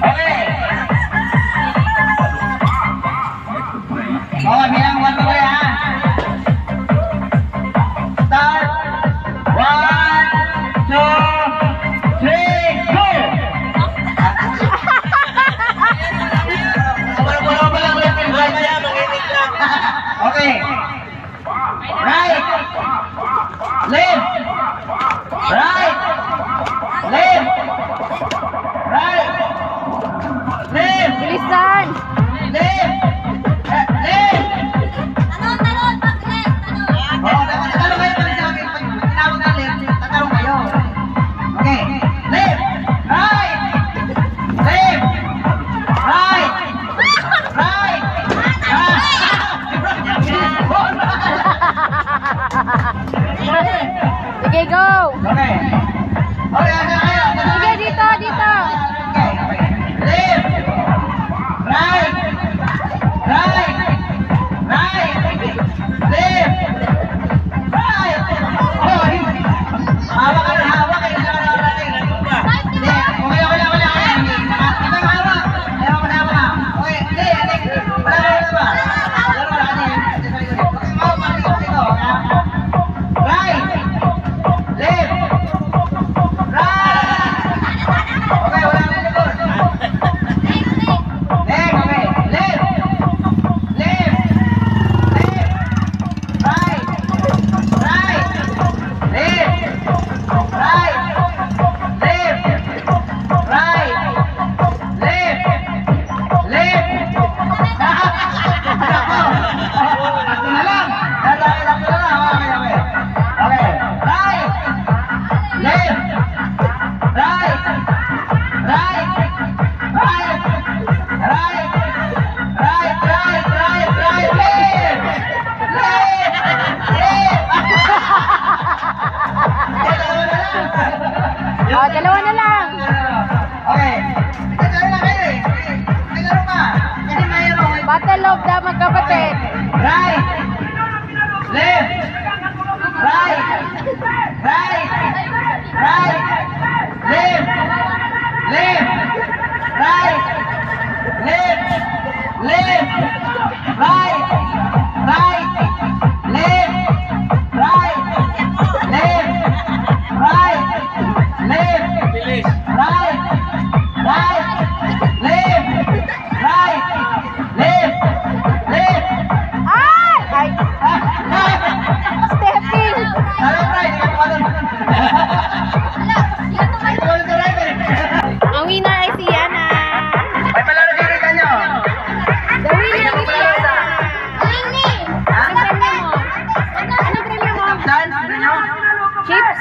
Okay. Okay, bilang 1 to ha. Start. 1, 2, 3, go! Okay. Right. Left. Right. Left. Right. Left. Bilisan! Left. Left. Oh, tatanong kayo pag sabi, pag tinawag na left, tatanong kayo. Okay. Left. Right. Left. Right. Right. Sige, go! Okay. Okay, ano kayo? Sige, dito, dito! Okay, okay. Left. Right. Right. Right. Left. Right. Oh, hawak ka rin, hawak. Hindi ka na orating. Hindi, okay, wala. Ibang hawak. Ayaw mo na hawak. Okay, hindi. Wala ba? Right. Left. Right. Okay, wala na likod. Left, okay. Left. Left. Left. Right. Right. Left. Right. Left. Right. Left. Left. Ako na lang. Tatay na lang. Okay. Okay. Right. Left. Right. Right. Right. Right. Right. Left. Left. Oh, dalawa na lang! Okay. Ito na kayo eh. May laro pa. Kasi mayroon. Battle of the magkapatid! Right. Left. Right. Right. Right. Left. Left. Right. Left. Left. Right. Right. Left. Right. Left. Right. Left. Right. Right. Left. Right. Left. Left. Ay! Ay! Stepping! Sarap, right. Ang winner ay si Yana! May palaro si Rita nyo. The winner is Yana! Anong premyo mo? Anong premyo mo? Dance, nyo? Chips?